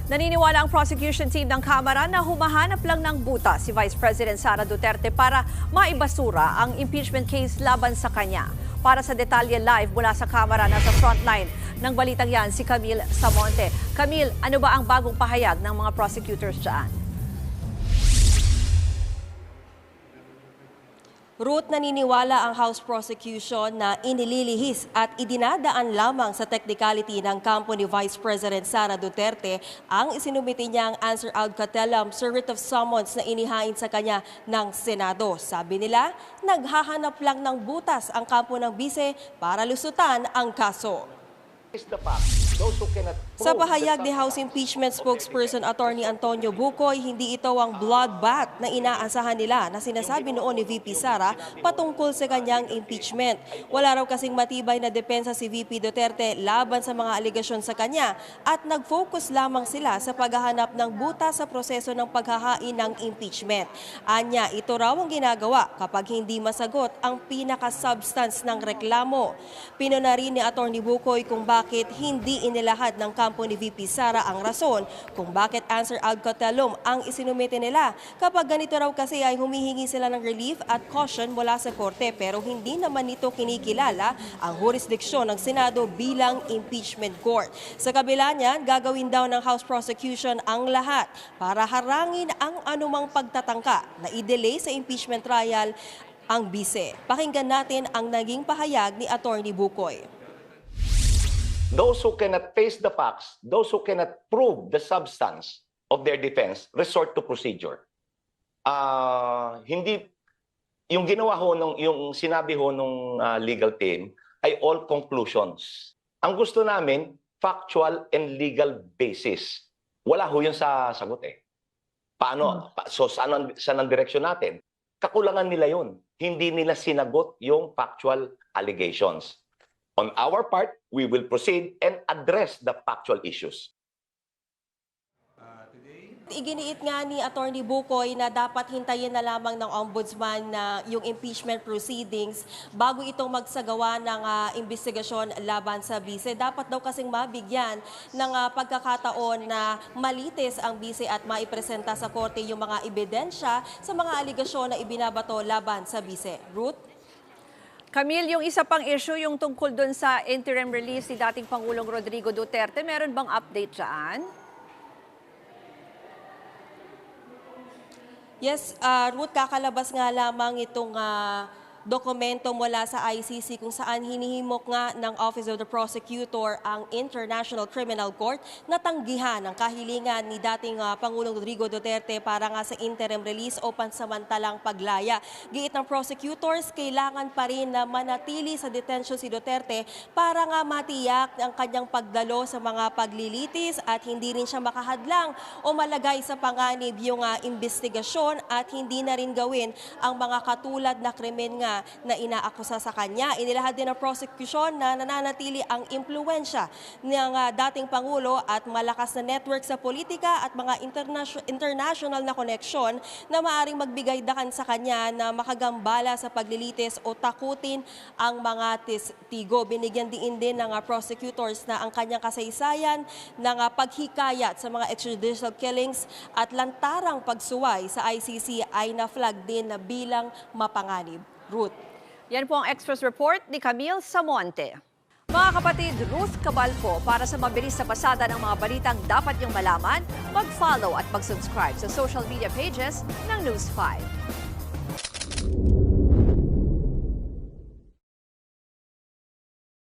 Naniniwala ang prosecution team ng Kamara na humahanap lang ng buta si Vice President Sara Duterte para maibasura ang impeachment case laban sa kanya. Para sa detalye live mula sa Kamara, nasa frontline ng balitang yan si Camille Samonte. Camille, ano ba ang bagong pahayag ng mga prosecutors dyan? Ruth, naniniwala ang House Prosecution na inililihis at idinadaan lamang sa technicality ng kampo ni Vice President Sara Duterte ang isinumiti niyang answer ad cautelam sa writ of summons na inihain sa kanya ng Senado. Sabi nila, naghahanap lang ng butas ang kampo ng bise para lusutan ang kaso. Sa pahayag ni House Impeachment Spokesperson Attorney Antonio Bucoy, hindi ito ang bloodbath na inaasahan nila na sinasabi noon ni VP Sara patungkol sa kanyang impeachment. Wala raw kasing matibay na depensa si VP Duterte laban sa mga aligasyon sa kanya at nag-focus lamang sila sa paghahanap ng buta sa proseso ng paghahain ng impeachment. Anya, ito raw ang ginagawa kapag hindi masagot ang pinaka-substance ng reklamo. Pinuna rin ni Attorney Bucoy kung bakit hindi inilahad ng kampo ni VP Sara ang rason kung bakit answer ad cautelam ang isinumite nila. Kapag ganito raw kasi ay humihingi sila ng relief at caution mula sa korte pero hindi naman nito kinikilala ang jurisdiksyon ng Senado bilang impeachment court. Sa kabila niyan, gagawin daw ng House Prosecution ang lahat para harangin ang anumang pagtatangka na i-delay sa impeachment trial ang bise. Pakinggan natin ang naging pahayag ni Attorney Bucoy. Those who cannot face the facts, those who cannot prove the substance of their defense, resort to procedure. Hindi yung ginawa ho yung sinabi ho nung legal team ay all conclusions. Ang gusto namin factual and legal basis. Wala ho yun sa sagot eh. Paano? So saan ang direksyon natin? Kakulangan nila yun. Hindi nila sinagot yung factual allegations. On our part, we will proceed and address the factual issues. Iginiit nga ni Attorney Bucoy na dapat hintayin na lamang ng Ombudsman na yung impeachment proceedings bago itong magsagawa ng investigasyon laban sa bise. Dapat daw kasing mabigyan ng pagkakataon na malitis ang bise at maipresenta sa korte yung mga ebidensya sa mga aligasyon na ibinabato laban sa bise. Ruth? Camille, yung isa pang issue, yung tungkol dun sa interim release ni dating Pangulong Rodrigo Duterte, meron bang update dyan? Yes, Ruth, kakalabas nga lamang itong dokumento mula sa ICC kung saan hinihimok nga ng Office of the Prosecutor ang International Criminal Court na tanggihan ang kahilingan ni dating Pangulong Rodrigo Duterte para nga sa interim release o pansamantalang paglaya. Giit ng prosecutors, kailangan pa rin na manatili sa detention si Duterte para nga matiyak ang kanyang pagdalo sa mga paglilitis at hindi rin siya makahadlang o malagay sa panganib yung investigasyon at hindi na rin gawin ang mga katulad na krimen nga na inaakusa sa kanya. Inilahad din ng prosecution na nananatili ang impluwensya ng dating Pangulo at malakas na network sa politika at mga international na koneksyon na maaring magbigay dakan sa kanya na makagambala sa paglilitis o takutin ang mga testigo. Binigyan din ng prosecutors na ang kanyang kasaysayan ng paghikayat sa mga extrajudicial killings at lantarang pagsuway sa ICC ay na-flag din na bilang mapanganib. Ruth. Yan po ang Express Report ni Camille Samonte. Mga kapatid, Ruth Cabalco, para sa mabilis na pasada ng mga balitang dapat niyong malaman, mag-follow at mag-subscribe sa social media pages ng News 5.